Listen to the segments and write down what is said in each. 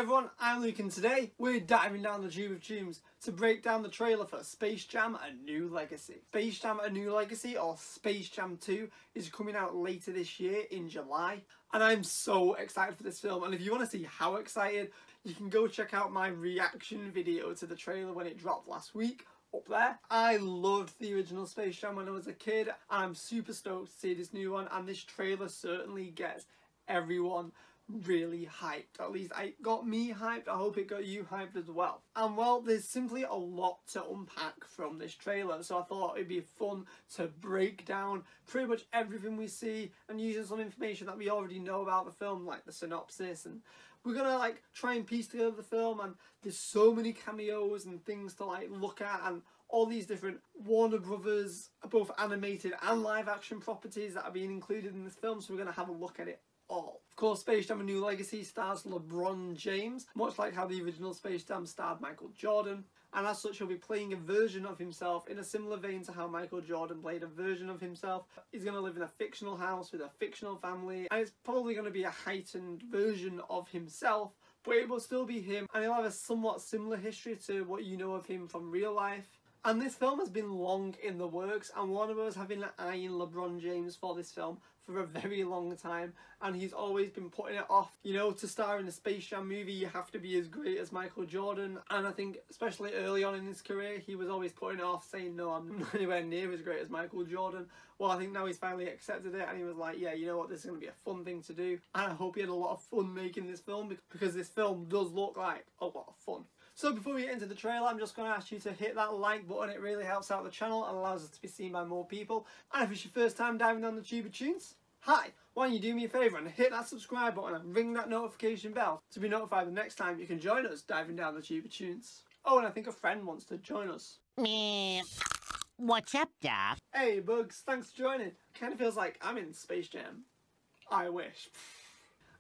everyone, I'm Luke and today we're diving down the tube of tunes to break down the trailer for Space Jam: A New Legacy. Space Jam: A New Legacy, or Space Jam 2, is coming out later this year in July, and I'm so excited for this film. And if you want to see how excited, you can go check out my reaction video to the trailer when it dropped last week up there. I loved the original Space Jam when I was a kid. I'm super stoked to see this new one, and this trailer certainly gets everyone really hyped. At least it got me hyped. I hope it got you hyped as well. And well, there's simply a lot to unpack from this trailer, so I thought it'd be fun to break down pretty much everything we see and using some information that we already know about the film, like the synopsis, and we're gonna try and piece together the film. And there's so many cameos and things to look at, and all these different Warner Brothers, both animated and live action properties that are being included in this film, so we're gonna have a look at it all. Of course, Space Jam: A New Legacy stars LeBron James, much like how the original Space Jam starred Michael Jordan, and as such he'll be playing a version of himself in a similar vein to how Michael Jordan played a version of himself. He's going to live in a fictional house with a fictional family, and it's probably going to be a heightened version of himself, but it will still be him, and he'll have a somewhat similar history to what you know of him from real life. And this film has been long in the works, and Warner Bros. Have been eyeing LeBron James for this film for a very long time, and he's always been putting it off. You know, to star in a Space Jam movie, you have to be as great as Michael Jordan, and I think especially early on in his career, he was always putting it off, saying, no, I'm not anywhere near as great as Michael Jordan. Well, I think now he's finally accepted it, and he was like, yeah, you know what, this is going to be a fun thing to do, and I hope he had a lot of fun making this film, because this film does look like a lot of fun. So before we get into the trailer, I'm just going to ask you to hit that like button. It really helps out the channel and allows us to be seen by more people. And if it's your first time diving down the tube of tunes, hi! Why don't you do me a favour and hit that subscribe button and ring that notification bell to be notified the next time you can join us diving down the tube of tunes. Oh, and I think a friend wants to join us. Me. What's up, Doc? Hey, Bugs, thanks for joining. Kind of feels like I'm in Space Jam. I wish.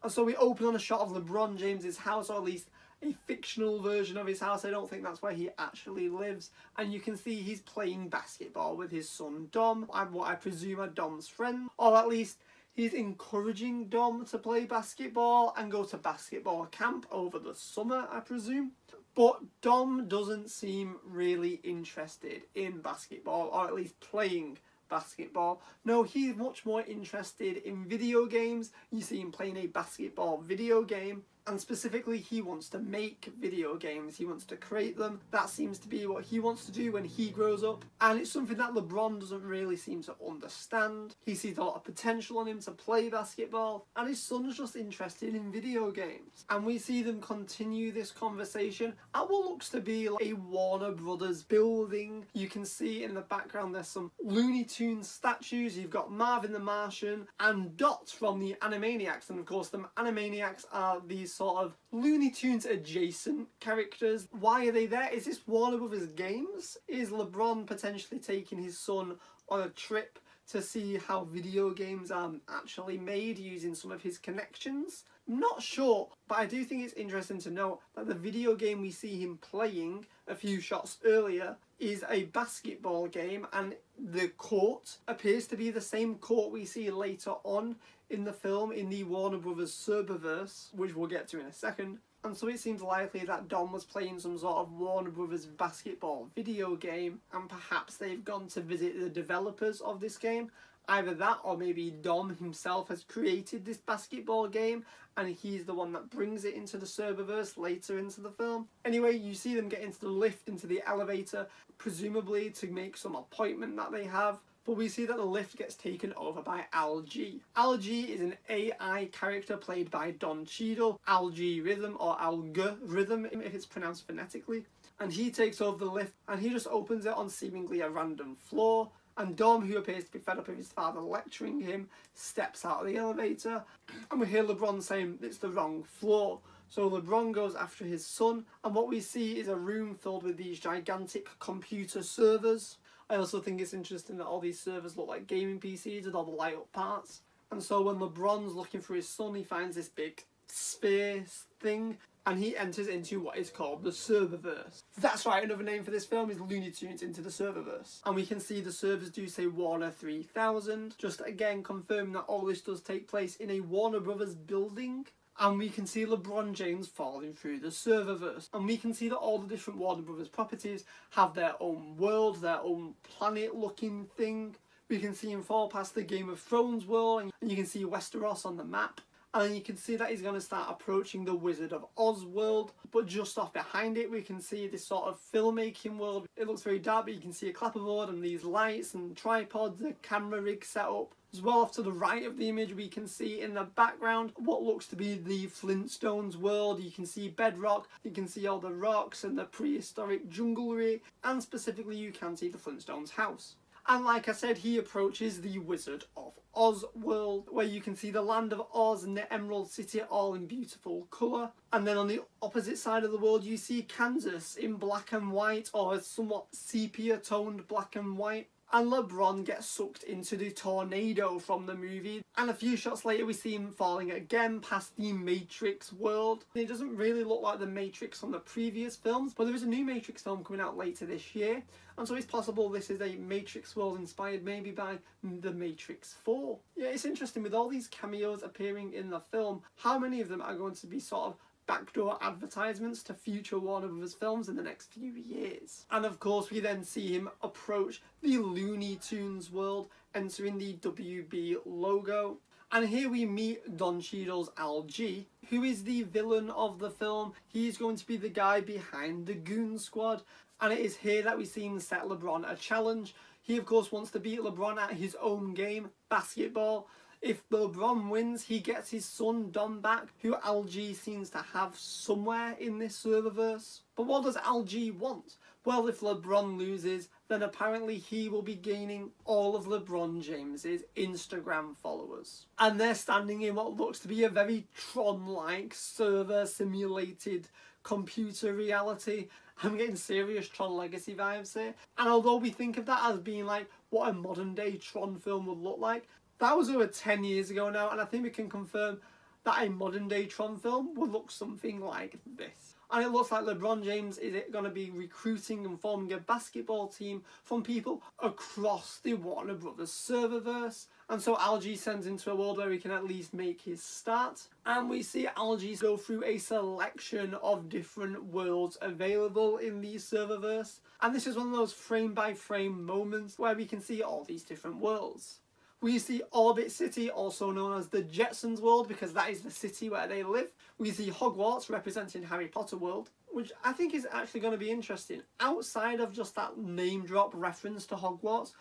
And so we open on a shot of LeBron James's house, or at least a fictional version of his house. I don't think that's where he actually lives, and you can see he's playing basketball with his son Dom, what I presume are Dom's friend, or at least he's encouraging Dom to play basketball and go to basketball camp over the summer, I presume. But Dom doesn't seem really interested in basketball, or at least playing basketball. No, he's much more interested in video games. You see him playing a basketball video game, and specifically he wants to make video games. He wants to create them. That seems to be what he wants to do when he grows up, and it's something that LeBron doesn't really seem to understand. He sees a lot of potential in him to play basketball, and his son's just interested in video games. And we see them continue this conversation at what looks to be like a Warner Brothers building. You can see in the background there's some Looney Tunes statues. You've got Marvin the Martian and Dot from the Animaniacs, and of course the Animaniacs are these sort of Looney Tunes adjacent characters. Why are they there? Is this Warner Brothers games? Is LeBron potentially taking his son on a trip to see how video games are actually made using some of his connections? I'm not sure, but I do think it's interesting to note that the video game we see him playing a few shots earlier is a basketball game, and the court appears to be the same court we see later on in the film in the Warner Brothers Serververse, which we'll get to in a second. And so it seems likely that Dom was playing some sort of Warner Brothers basketball video game, and perhaps they've gone to visit the developers of this game. Either that, or maybe Dom himself has created this basketball game and he's the one that brings it into the Serververse later into the film. Anyway, you see them get into the lift, into the elevator, presumably to make some appointment that they have. But we see that the lift gets taken over by Al G. Al G is an AI character played by Don Cheadle, Al-G-Rhythm, or Al-G-Rhythm if it's pronounced phonetically. And he takes over the lift and he just opens it on seemingly a random floor. And Dom, who appears to be fed up with his father lecturing him, steps out of the elevator, and we hear LeBron saying it's the wrong floor. So LeBron goes after his son, and what we see is a room filled with these gigantic computer servers. I also think it's interesting that all these servers look like gaming PCs with all the light up parts. And so when LeBron's looking for his son, he finds this big sphere thing, and he enters into what is called the Serververse. That's right, another name for this film is Looney Tunes Into the Serververse. And we can see the servers do say Warner 3000, just again confirming that all this does take place in a Warner Brothers building. And we can see LeBron James falling through the serververse. And we can see that all the different Warner Brothers properties have their own world, their own planet-looking thing. We can see him fall past the Game of Thrones world, and you can see Westeros on the map. And then you can see that he's going to start approaching the Wizard of Oz world. But just off behind it, we can see this sort of filmmaking world. It looks very dark, but you can see a clapperboard and these lights and tripods, a camera rig set up. As well, off to the right of the image, we can see in the background what looks to be the Flintstones world. You can see bedrock, you can see all the rocks and the prehistoric junglery, and specifically you can see the Flintstones house. And like I said, he approaches the Wizard of Oz world, where you can see the land of Oz and the Emerald City all in beautiful colour. And then on the opposite side of the world, you see Kansas in black and white, or somewhat sepia-toned black and white. And LeBron gets sucked into the tornado from the movie. And a few shots later we see him falling again past the Matrix world. It doesn't really look like the Matrix from the previous films, but there is a new Matrix film coming out later this year. And so it's possible this is a Matrix world inspired maybe by The Matrix 4. Yeah, it's interesting with all these cameos appearing in the film, how many of them are going to be sort of backdoor advertisements to future Warner Brothers films in the next few years. And of course we then see him approach the Looney Tunes world, entering the WB logo. And here we meet Don Cheadle's Al G, who is the villain of the film. He's going to be the guy behind the Goon Squad, and it is here that we see him set LeBron a challenge. He of course wants to beat LeBron at his own game, basketball. If LeBron wins, he gets his son Don back, who Al G seems to have somewhere in this serververse. But what does Al G want? Well, if LeBron loses, then apparently he will be gaining all of LeBron James's Instagram followers. And they're standing in what looks to be a very Tron-like server simulated computer reality. I'm getting serious Tron Legacy vibes here. And although we think of that as being like what a modern day Tron film would look like, that was over 10 years ago now, and I think we can confirm that a modern day Tron film would look something like this. And it looks like LeBron James is going to be recruiting and forming a basketball team from people across the Warner Brothers serververse. And so Al G sends into a world where he can at least make his start. And we see Al G go through a selection of different worlds available in the serververse. And this is one of those frame by frame moments where we can see all these different worlds. We see Orbit City, also known as the Jetsons world, because that is the city where they live. We see Hogwarts, representing Harry Potter world, which I think is actually going to be interesting. Outside of just that name drop reference to Hogwarts,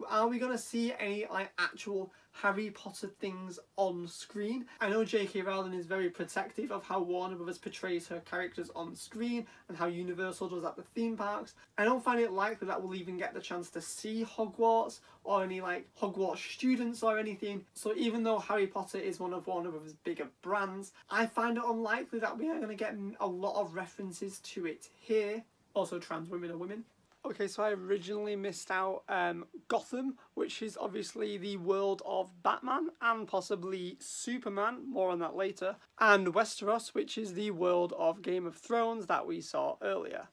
are we going to see any like actual Harry Potter things on screen? I know J.K. Rowling is very protective of how Warner Brothers portrays her characters on screen and how Universal does at the theme parks. I don't find it likely that we'll even get the chance to see Hogwarts or any like Hogwarts students or anything. So even though Harry Potter is one of Warner Brothers' bigger brands, I find it unlikely that we are going to get a lot of references to it here. Also, trans women are women. Okay, so I originally missed out Gotham, which is obviously the world of Batman and possibly Superman, more on that later, and Westeros, which is the world of Game of Thrones that we saw earlier.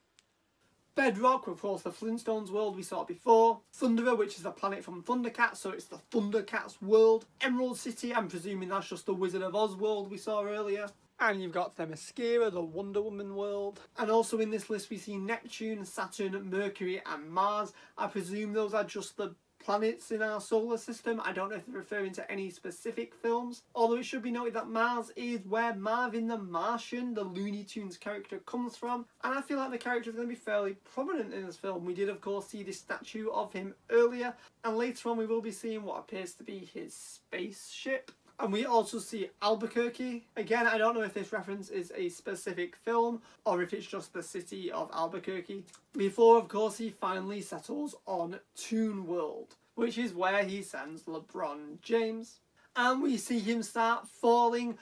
Bedrock, of course, the Flintstones world we saw before. Thundera, which is the planet from Thundercats, so it's the Thundercats world. Emerald City, I'm presuming that's just the Wizard of Oz world we saw earlier. And you've got Themyscira, the Wonder Woman world. And also in this list we see Neptune, Saturn, Mercury and Mars. I presume those are just the planets in our solar system. I don't know if they're referring to any specific films. Although it should be noted that Mars is where Marvin the Martian, the Looney Tunes character, comes from. And I feel like the character is going to be fairly prominent in this film. We did of course see this statue of him earlier. And later on we will be seeing what appears to be his spaceship. And we also see Albuquerque. Again, I don't know if this reference is a specific film or if it's just the city of Albuquerque. Before, of course, he finally settles on Toon World, which is where he sends LeBron James. And we see him start falling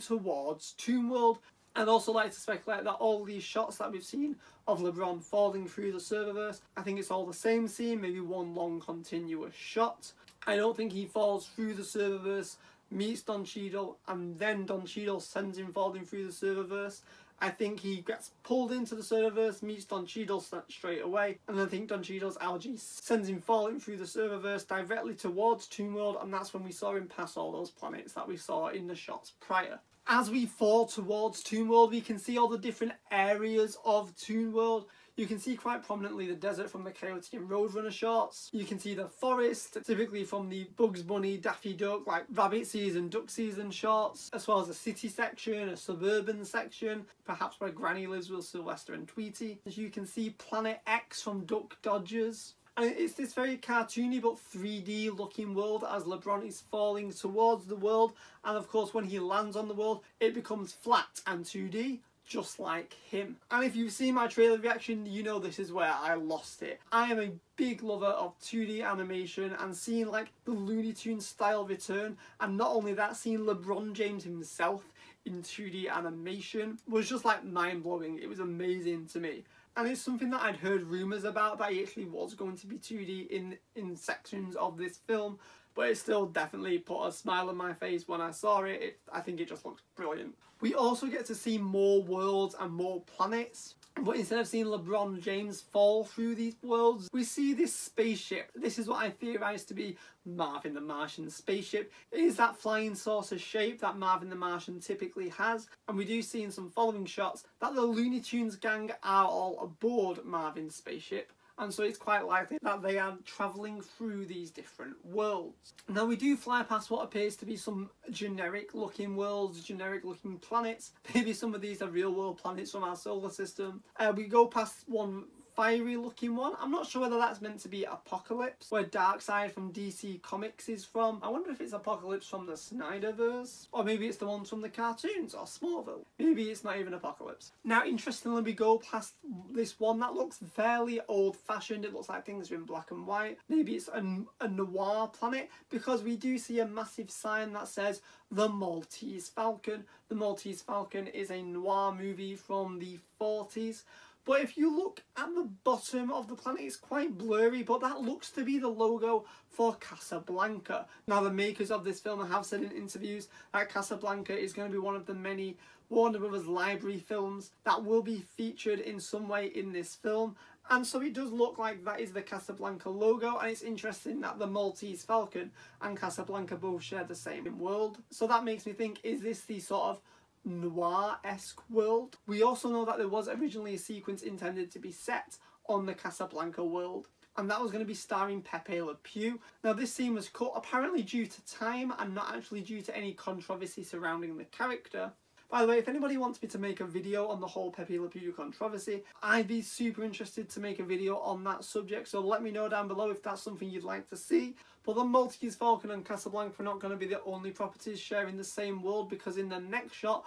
towards Toon World. I'd also like to speculate that all these shots that we've seen of LeBron falling through the serververse, I think it's all the same scene, maybe one long continuous shot. I don't think he falls through the serververse, meets Don Cheadle, and then Don Cheadle sends him falling through the serververse. I think he gets pulled into the serververse, meets Don Cheadle straight away, and I think Don Cheadle's Al G sends him falling through the serververse directly towards Toon World, and that's when we saw him pass all those planets that we saw in the shots prior. As we fall towards Toon World, we can see all the different areas of Toon World. You can see quite prominently the desert from the Coyote and Roadrunner shorts. You can see the forest, typically from the Bugs Bunny, Daffy Duck, like Rabbit Season, Duck Season shorts, as well as a city section, a suburban section, perhaps where Granny lives with Sylvester and Tweety. As you can see Planet X from Duck Dodgers. And it's this very cartoony but 3D looking world as LeBron is falling towards the world, and of course when he lands on the world it becomes flat and 2D, just like him. And if you've seen my trailer reaction, you know this is where I lost it. I am a big lover of 2D animation, and seeing like the Looney Tunes style return, and not only that, seeing LeBron James himself in 2D animation was just like mind-blowing. It was amazing to me. And it's something that I'd heard rumours about, that he actually was going to be 2D in sections of this film, but it still definitely put a smile on my face when I saw it. I think it just looks brilliant. We also get to see more worlds and more planets, but instead of seeing LeBron James fall through these worlds, we see this spaceship. This is what I theorise to be Marvin the Martian's spaceship. It is that flying saucer shape that Marvin the Martian typically has, and we do see in some following shots that the Looney Tunes gang are all aboard Marvin's spaceship. And so it's quite likely that they are travelling through these different worlds. Now we do fly past what appears to be some generic looking worlds, generic looking planets. Maybe some of these are real world planets from our solar system. We go past one fiery looking one. I'm not sure whether that's meant to be Apocalypse, where Darkseid from DC Comics is from. I wonder if it's Apocalypse from the Snyderverse, or maybe it's the ones from the cartoons, or Smallville. Maybe it's not even Apocalypse. Now interestingly, we go past this one that looks fairly old fashioned. It looks like things are in black and white. Maybe it's a noir planet, because we do see a massive sign that says The Maltese Falcon. The Maltese Falcon is a noir movie from the 40s. But if you look at the bottom of the planet, it's quite blurry, but that looks to be the logo for Casablanca. Now, the makers of this film have said in interviews that Casablanca is going to be one of the many Warner Brothers library films that will be featured in some way in this film. And so it does look like that is the Casablanca logo, and it's interesting that the Maltese Falcon and Casablanca both share the same world. So that makes me think, is this the sort of noir-esque world? We also know that there was originally a sequence intended to be set on the Casablanca world, and that was going to be starring Pepe Le Pew. Now this scene was cut apparently due to time and not actually due to any controversy surrounding the character. By the way, if anybody wants me to make a video on the whole Pepe Le Pew controversy, I'd be super interested to make a video on that subject, so let me know down below if that's something you'd like to see. But the Maltese Falcon and Casablanca are not going to be the only properties sharing the same world, because in the next shot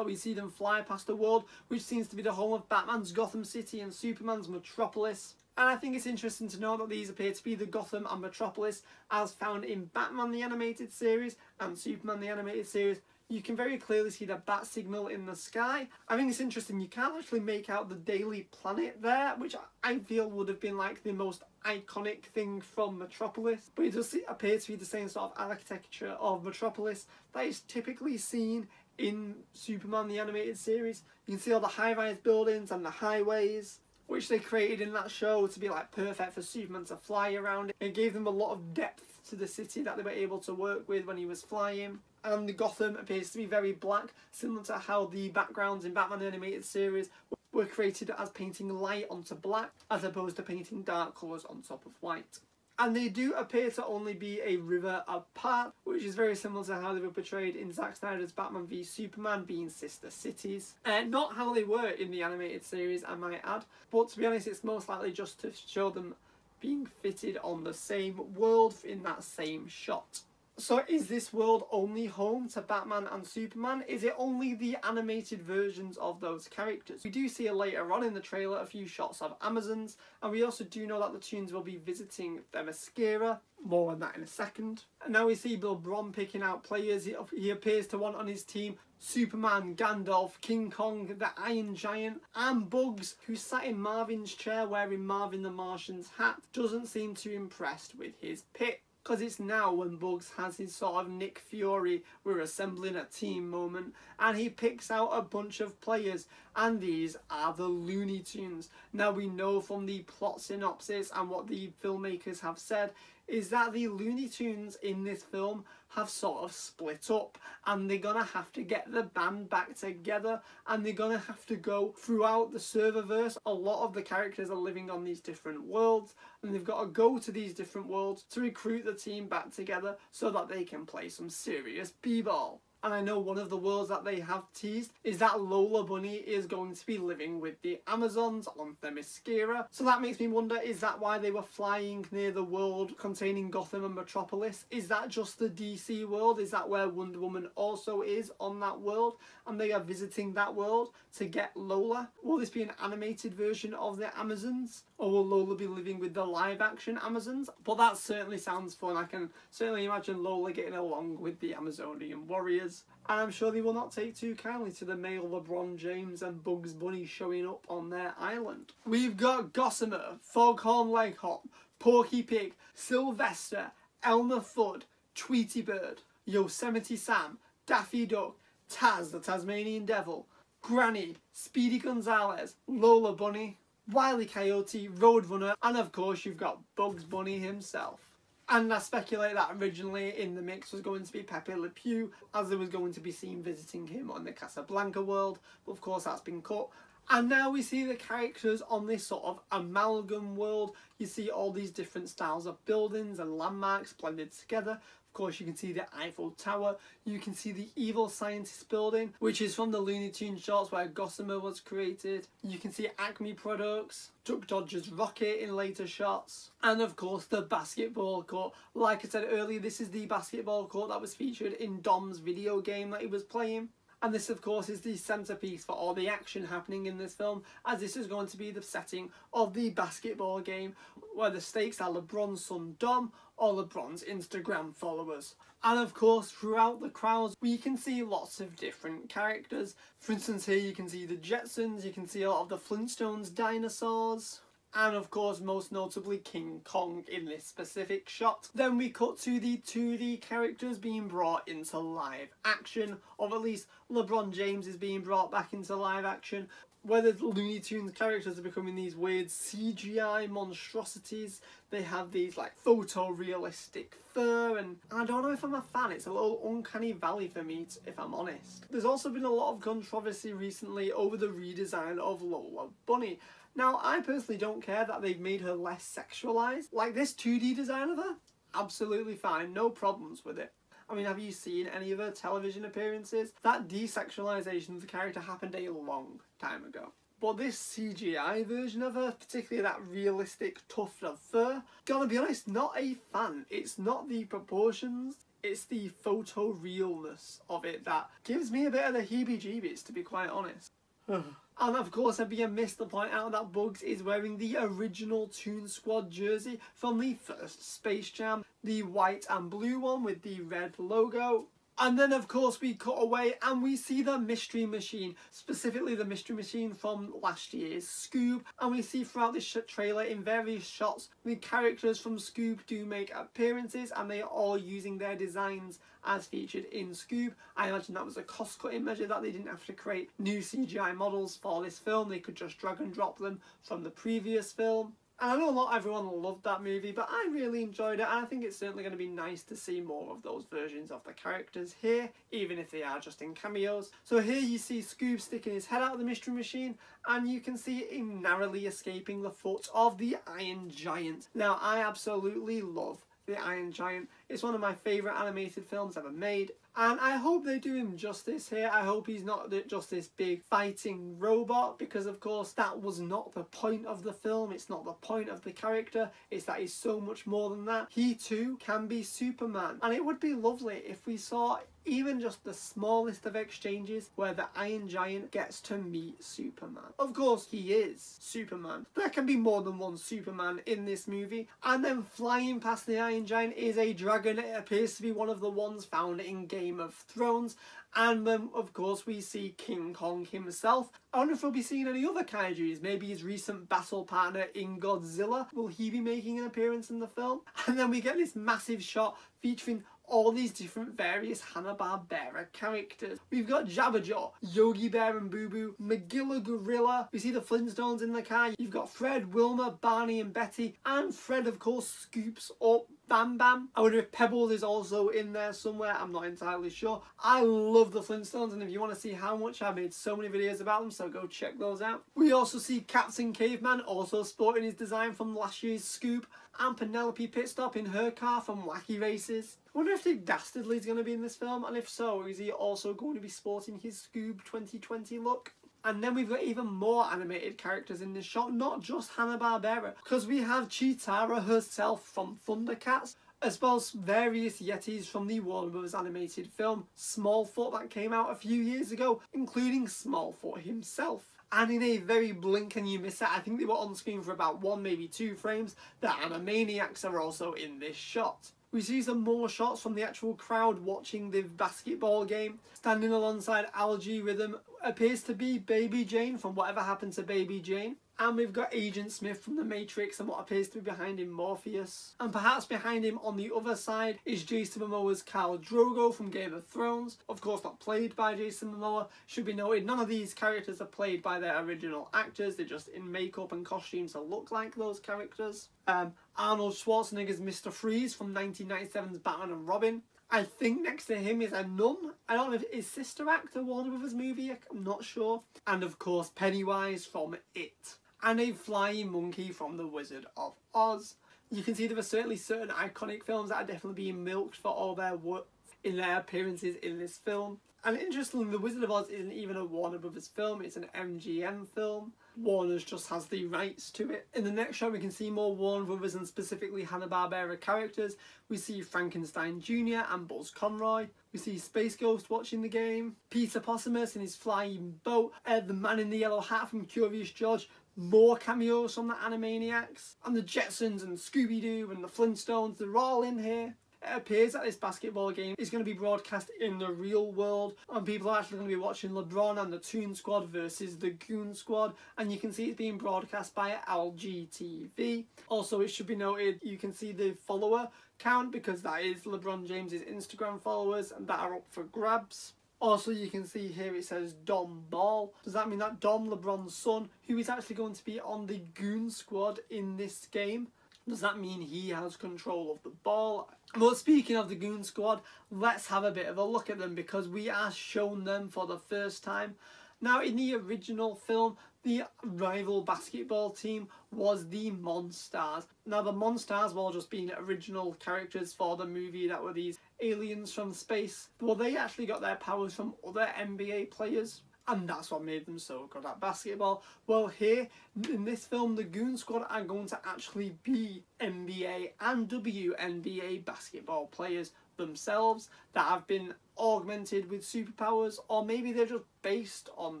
we see them fly past a world which seems to be the home of Batman's Gotham City and Superman's Metropolis. And I think it's interesting to know that these appear to be the Gotham and Metropolis as found in Batman the Animated Series and Superman the Animated Series. You can very clearly see the bat signal in the sky. I think it's interesting, you can't actually make out the Daily Planet there, which I feel would have been like the most iconic thing from Metropolis. But it does appear to be the same sort of architecture of Metropolis that is typically seen in Superman the Animated Series. You can see all the high-rise buildings and the highways, which they created in that show to be like perfect for Superman to fly around. It gave them a lot of depth to the city that they were able to work with when he was flying. And the Gotham appears to be very black, similar to how the backgrounds in Batman the Animated Series were created as painting light onto black, as opposed to painting dark colours on top of white. And they do appear to only be a river apart, which is very similar to how they were portrayed in Zack Snyder's Batman v Superman, being sister cities. Not how they were in the animated series, I might add, but to be honest, it's most likely just to show them being fitted on the same world in that same shot. So is this world only home to Batman and Superman? Is it only the animated versions of those characters? We do see later on in the trailer a few shots of Amazons, and we also do know that the Toons will be visiting Themyscira. More on that in a second. And now we see LeBron picking out players. He appears to want on his team Superman, Gandalf, King Kong, the Iron Giant, and Bugs, who sat in Marvin's chair wearing Marvin the Martian's hat. Doesn't seem too impressed with his pick. Because it's now when Bugs has his sort of Nick Fury, we're assembling a team moment, and he picks out a bunch of players, and these are the Looney Tunes. Now we know from the plot synopsis and what the filmmakers have said is that the Looney Tunes in this film have sort of split up, and they're gonna have to get the band back together, and they're gonna have to go throughout the serververse. A lot of the characters are living on these different worlds, and they've got to go to these different worlds to recruit the team back together so that they can play some serious b-ball. And I know one of the worlds that they have teased is that Lola Bunny is going to be living with the Amazons on Themyscira. So that makes me wonder, is that why they were flying near the world containing Gotham and Metropolis? Is that just the DC world? Is that where Wonder Woman also is on that world? And they are visiting that world to get Lola? Will this be an animated version of the Amazons? Or will Lola be living with the live action Amazons? But that certainly sounds fun. I can certainly imagine Lola getting along with the Amazonian warriors. And I'm sure they will not take too kindly to the male LeBron James and Bugs Bunny showing up on their island. We've got Gossamer, Foghorn Leghorn, Porky Pig, Sylvester, Elmer Fudd, Tweety Bird, Yosemite Sam, Daffy Duck, Taz the Tasmanian Devil, Granny, Speedy Gonzales, Lola Bunny, Wile E. Coyote, Roadrunner, and of course you've got Bugs Bunny himself. And I speculate that originally in the mix was going to be Pepe Le Pew, as there was going to be seen visiting him on the Casablanca world, but of course that's been cut. And now we see the characters on this sort of amalgam world. You see all these different styles of buildings and landmarks blended together. Of course, you can see the Eiffel Tower. You can see the Evil Scientist building, which is from the Looney Tunes shorts where Gossamer was created. You can see Acme products, Duck Dodger's rocket in later shots, and of course the basketball court. Like I said earlier, this is the basketball court that was featured in Dom's video game that he was playing. And this, of course, is the centrepiece for all the action happening in this film, as this is going to be the setting of the basketball game, where the stakes are LeBron's son Dom or LeBron's Instagram followers. And of course, throughout the crowds, we can see lots of different characters. For instance, here you can see the Jetsons, you can see a lot of the Flintstones dinosaurs, and of course most notably King Kong in this specific shot. Then we cut to the 2D characters being brought into live action, or at least LeBron James is being brought back into live action, where the Looney Tunes characters are becoming these weird CGI monstrosities. They have these like photorealistic fur, and I don't know if I'm a fan. It's a little uncanny valley for me, if I'm honest. There's also been a lot of controversy recently over the redesign of Lola Bunny. Now, I personally don't care that they've made her less sexualized. Like, this 2D design of her, absolutely fine, no problems with it. I mean, have you seen any of her television appearances? That desexualization of the character happened a long time ago. But this CGI version of her, particularly that realistic tuft of fur, gotta be honest, not a fan. It's not the proportions, it's the photorealness of it that gives me a bit of the heebie-jeebies, to be quite honest. And of course, I'd be amiss to point out that Bugs is wearing the original Toon Squad jersey from the first Space Jam, the white and blue one with the red logo. And then of course we cut away and we see the Mystery Machine, specifically the Mystery Machine from last year's Scoob, and we see throughout this trailer in various shots the characters from Scoob do make appearances, and they are all using their designs as featured in Scoob. I imagine that was a cost-cutting measure, that they didn't have to create new CGI models for this film, they could just drag and drop them from the previous film. And I know not everyone loved that movie, but I really enjoyed it, and I think it's certainly going to be nice to see more of those versions of the characters here, even if they are just in cameos. So here you see Scoob sticking his head out of the Mystery Machine, and you can see him narrowly escaping the foot of the Iron Giant. Now, I absolutely love the Iron Giant. It's one of my favourite animated films ever made, and I hope they do him justice here. I hope he's not just this big fighting robot, because of course that was not the point of the film, it's not the point of the character, it's that he's so much more than that. He too can be Superman, and it would be lovely if we saw even just the smallest of exchanges where the Iron Giant gets to meet Superman. Of course, he is Superman. There can be more than one Superman in this movie. And then flying past the Iron Giant is a dragon. It appears to be one of the ones found in Game of Thrones. And then, of course, we see King Kong himself. I wonder if we'll be seeing any other kaijus. Maybe his recent battle partner in Godzilla. Will he be making an appearance in the film? And then we get this massive shot featuring all these different various Hanna-Barbera characters. We've got Jabberjaw, Yogi Bear and Boo Boo, Magilla Gorilla, we see the Flintstones in the car, you've got Fred, Wilma, Barney and Betty, and Fred of course scoops up Bam Bam. I wonder if Pebbles is also in there somewhere. I'm not entirely sure. I love the Flintstones, and if you want to see how much, I made so many videos about them, so go check those out. We also see Captain Caveman also sporting his design from last year's Scoob, and Penelope Pitstop in her car from Wacky Races. I wonder if Dick Dastardly is going to be in this film, and if so, is he also going to be sporting his Scoob 2020 look? And then we've got even more animated characters in this shot, not just Hanna-Barbera, because we have Cheetara herself from Thundercats, as well as various Yetis from the Warner Bros. Animated film Smallfoot that came out a few years ago, including Smallfoot himself. And in a very blink and you miss it, I think they were on screen for about 1, maybe 2 frames, the Animaniacs are also in this shot. We see some more shots from the actual crowd watching the basketball game. Standing alongside Algae Rhythm appears to be Baby Jane from Whatever Happened to Baby Jane. And we've got Agent Smith from The Matrix and what appears to be behind him Morpheus. And perhaps behind him on the other side is Jason Momoa's Khal Drogo from Game of Thrones. Of course not played by Jason Momoa. Should be noted, none of these characters are played by their original actors. They're just in makeup and costumes to look like those characters. Arnold Schwarzenegger's Mr. Freeze from 1997's Batman and Robin. I think next to him is a nun. I don't know if it's Sister Act, a Warner Brothers movie, I'm not sure. And of course Pennywise from It. And a flying monkey from The Wizard of Oz. You can see there are certainly certain iconic films that are definitely being milked for all their work in their appearances in this film. And interestingly, The Wizard of Oz isn't even a Warner Brothers film, it's an MGM film. Warner's just has the rights to it. In the next shot we can see more Warner Brothers and specifically Hanna-Barbera characters. We see Frankenstein Jr. and Buzz Conroy. We see Space Ghost watching the game. Peter Possumus in his flying boat. The man in the yellow hat from Curious George. More cameos from the Animaniacs. And the Jetsons and Scooby-Doo and the Flintstones, they're all in here. It appears that this basketball game is going to be broadcast in the real world, and people are actually going to be watching LeBron and the Toon Squad versus the Goon Squad, and you can see it's being broadcast by LGTV. Also, it should be noted, you can see the follower count because that is LeBron James's Instagram followers and that are up for grabs. Also, you can see here it says Dom Ball. Does that mean that Dom, LeBron's son, who is actually going to be on the Goon Squad in this game, does that mean he has control of the ball? But speaking of the Goon Squad, let's have a bit of a look at them because we are shown them for the first time. Now, in the original film, the rival basketball team was the Monstars. Now, the Monstars were just being original characters for the movie that were these aliens from space. Well, they actually got their powers from other NBA players. And that's what made them so good at basketball. Well, here in this film, the Goon Squad are going to actually be NBA and WNBA basketball players themselves that have been augmented with superpowers, or maybe they're just based on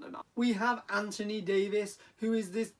them. We have Anthony Davis, who is this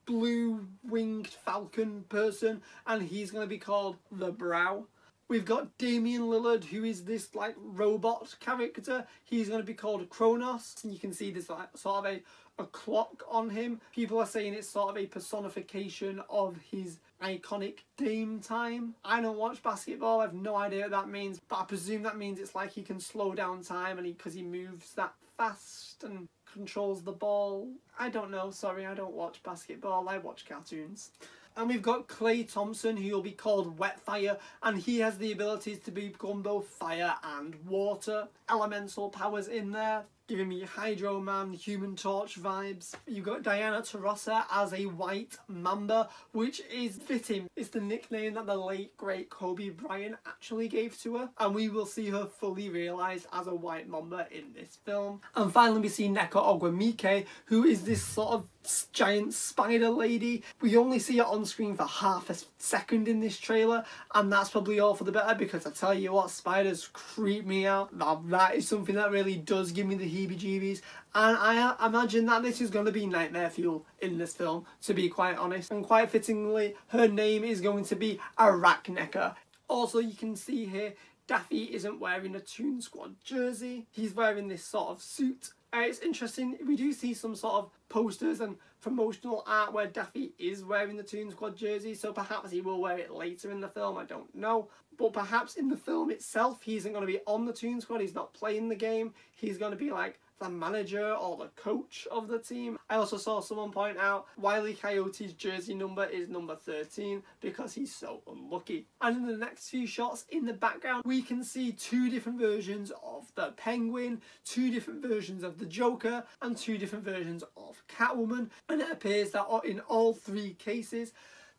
blue-winged falcon person, and he's going to be called the Brow. We've got Damian Lillard, who is this like robot character. He's going to be called Kronos. And you can see this like sort of a clock on him. People are saying it's sort of a personification of his iconic Dame time. I don't watch basketball, I have no idea what that means, but I presume that means it's like he can slow down time and because he moves that fast and controls the ball. I don't know, sorry, I don't watch basketball, I watch cartoons. And we've got Klay Thompson, who will be called Wetfire, and he has the abilities to become both fire and water. Elemental powers in there, giving me Hydro Man, Human Torch vibes. You've got Diana Taurasi as a White Mamba, which is fitting. It's the nickname that the late great Kobe Bryant actually gave to her, and we will see her fully realised as a White Mamba in this film. And finally we see Neko Ogwumike, who is this sort of giant spider lady. We only see her on screen for half a second in this trailer, and that's probably all for the better because I tell you what, spiders creep me out. Now that is something that really does give me the heebie-jeebies, and I imagine that this is going to be nightmare fuel in this film, to be quite honest. And quite fittingly, her name is going to be Arachnecker. Also, you can see here Daffy isn't wearing a Toon Squad jersey. He's wearing this sort of suit. It's interesting, we do see some sort of posters and promotional art where Daffy is wearing the Toon Squad jersey, so perhaps he will wear it later in the film, I don't know. But perhaps in the film itself, he isn't going to be on the Toon Squad, he's not playing the game, he's going to be like the manager or the coach of the team. I also saw someone point out Wile E. Coyote's jersey number is number 13 because he's so unlucky. And in the next few shots in the background, we can see two different versions of the Penguin, two different versions of the Joker, and two different versions of Catwoman. And it appears that in all three cases,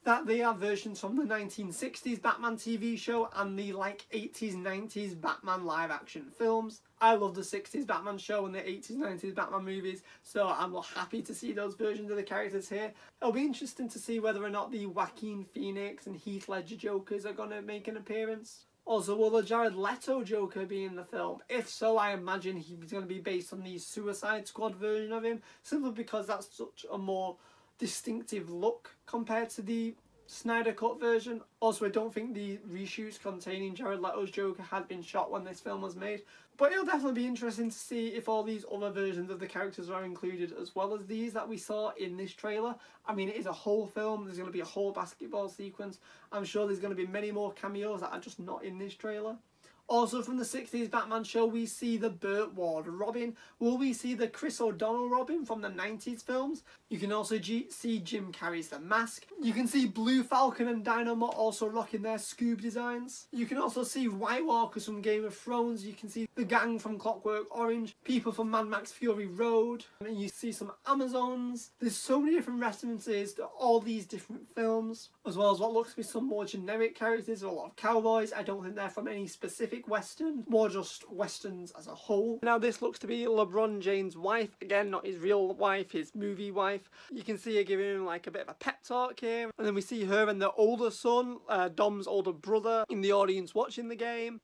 that they are versions from the 1960s Batman TV show and the 80s, 90s Batman live action films. I love the 60s Batman show and the 80s, 90s Batman movies, so I'm happy to see those versions of the characters here. It'll be interesting to see whether or not the Joaquin Phoenix and Heath Ledger Jokers are going to make an appearance. Also, will the Jared Leto Joker be in the film? If so, I imagine he's going to be based on the Suicide Squad version of him, simply because that's such a more distinctive look compared to the Snyder Cut version. Also, I don't think the reshoots containing Jared Leto's Joker had been shot when this film was made, but it'll definitely be interesting to see if all these other versions of the characters are included as well as these that we saw in this trailer. I mean, it is a whole film, there's going to be a whole basketball sequence. I'm sure there's going to be many more cameos that are just not in this trailer. Also from the 60s Batman show, we see the Burt Ward Robin. Will we see the Chris O'Donnell Robin from the 90s films? You can also see Jim Carrey's The Mask. You can see Blue Falcon and Dynamite also rocking their Scoob designs. You can also see White Walkers from Game of Thrones. You can see the gang from Clockwork Orange, people from Mad Max Fury Road, and you see some Amazons. There's so many different references to all these different films, as well as what looks to be some more generic characters. A lot of cowboys. I don't think they're from any specific western, more just westerns as a whole. Now this looks to be LeBron James' wife, again not his real wife, his movie wife. You can see her giving him like a bit of a pep talk here, and then we see her and the older son, Dom's older brother, in the audience watching the game,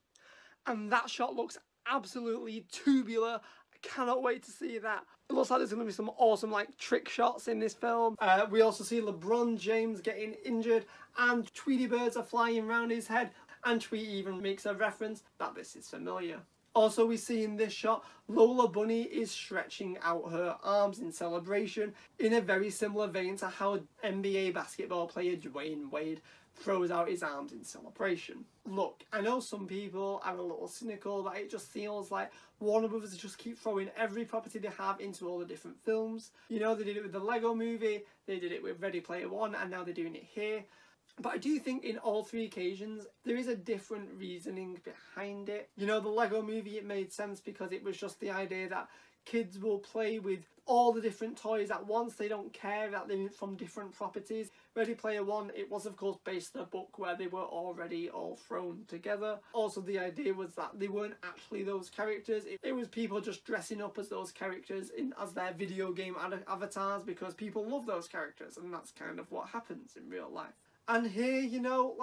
and that shot looks absolutely tubular. I cannot wait to see that. It looks like there's going to be some awesome trick shots in this film. We also see LeBron James getting injured and Tweety birds are flying around his head, and Tweety even makes a reference that this is familiar. Also, we see in this shot, Lola Bunny is stretching out her arms in celebration in a very similar vein to how NBA basketball player Dwayne Wade throws out his arms in celebration. Look, I know some people are a little cynical that it just feels like Warner Brothers just keep throwing every property they have into all the different films. You know, they did it with the Lego Movie, they did it with Ready Player One, and now they're doing it here. But I do think in all three occasions, there is a different reasoning behind it. You know, the Lego Movie, it made sense because it was just the idea that kids will play with all the different toys at once. They don't care that they're from different properties. Ready Player One, it was of course based on a book where they were already all thrown together. Also, the idea was that they weren't actually those characters. It was people just dressing up as those characters as their video game avatars because people love those characters, and that's kind of what happens in real life. And here, you know,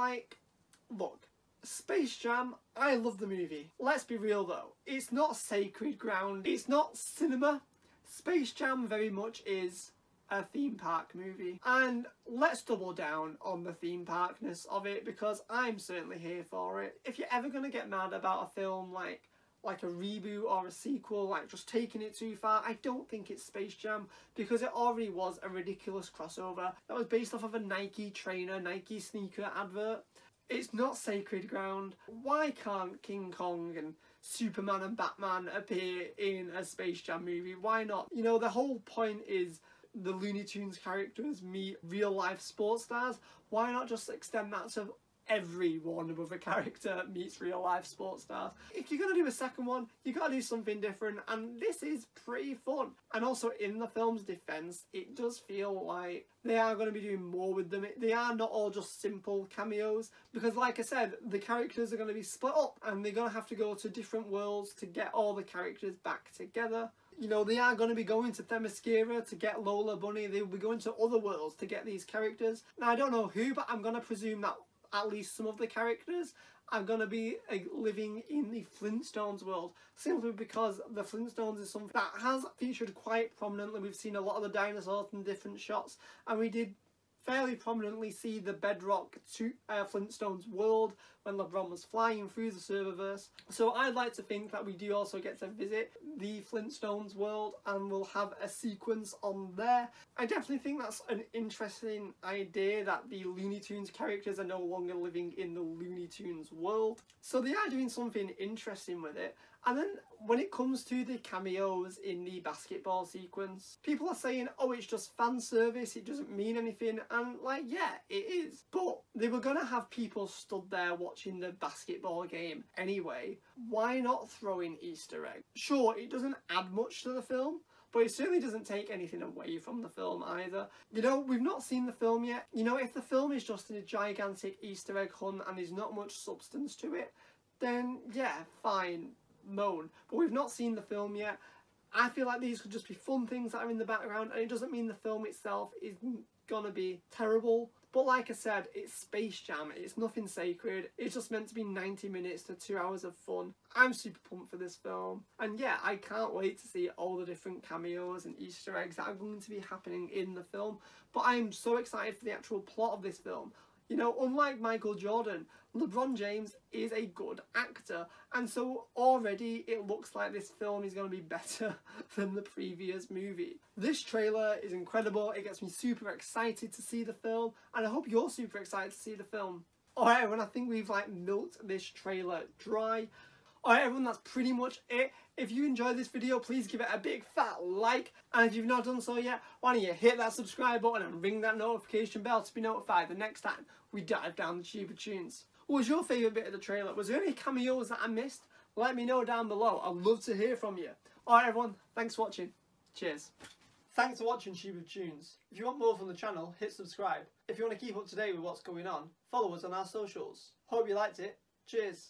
look, Space Jam, I love the movie. Let's be real though, it's not sacred ground, it's not cinema. Space Jam very much is a theme park movie. And let's double down on the theme parkness of it, because I'm certainly here for it. If you're ever going to get mad about a film like a reboot or a sequel, just taking it too far, I don't think it's Space Jam, because it already was a ridiculous crossover that was based off of a Nike trainer, Nike sneaker advert. It's not sacred ground. Why can't King Kong and Superman and Batman appear in a Space Jam movie? Why not? You know, the whole point is the Looney Tunes characters meet real life sports stars. Why not just extend that to every Warner Brother character meets real life sports stars? If you're going to do a second one, you got to do something different, and this is pretty fun. And also, in the film's defense, it does feel like they are going to be doing more with them. They are not all just simple cameos, because like I said, the characters are going to be split up and they're going to have to go to different worlds to get all the characters back together. You know, they are going to be going to Themyscira to get Lola Bunny. They will be going to other worlds to get these characters. Now, I don't know who, but I'm going to presume that at least some of the characters are going to be living in the Flintstones world, simply because the Flintstones is something that has featured quite prominently. We've seen a lot of the dinosaurs in different shots, and we did fairly prominently see the Bedrock Flintstones world when LeBron was flying through the serververse. So I'd like to think that we do also get to visit the Flintstones world and we'll have a sequence on there. I definitely think that's an interesting idea, that the Looney Tunes characters are no longer living in the Looney Tunes world. So they are doing something interesting with it. And then when it comes to the cameos in the basketball sequence, people are saying, oh, it's just fan service, it doesn't mean anything. And like, yeah, it is. But they were going to have people stood there watching the basketball game anyway. Why not throw in Easter eggs? Sure, it doesn't add much to the film, but it certainly doesn't take anything away from the film either. You know, we've not seen the film yet. You know, if the film is just a gigantic Easter egg hunt and there's not much substance to it, then yeah, fine, moan. But we've not seen the film yet. I feel like these could just be fun things that are in the background, and it doesn't mean the film itself is gonna be terrible. But like I said, it's Space Jam, it's nothing sacred, it's just meant to be 90 minutes to 2 hours of fun. I'm super pumped for this film, and yeah, I can't wait to see all the different cameos and Easter eggs that are going to be happening in the film. But I'm so excited for the actual plot of this film. You know, unlike Michael Jordan, LeBron James is a good actor, and so already it looks like this film is going to be better than the previous movie. This trailer is incredible, it gets me super excited to see the film, and I hope you're super excited to see the film. Alright everyone, I think we've like milked this trailer dry. Alright everyone, that's pretty much it. If you enjoyed this video, please give it a big fat like. And if you've not done so yet, why don't you hit that subscribe button and ring that notification bell to be notified the next time we dive down the Tube of Tunes. What was your favourite bit of the trailer? Was there any cameos that I missed? Let me know down below. I'd love to hear from you. Alright everyone, thanks for watching. Cheers. Thanks for watching Tube of Tunes. If you want more from the channel, hit subscribe. If you want to keep up to date with what's going on, follow us on our socials. Hope you liked it. Cheers.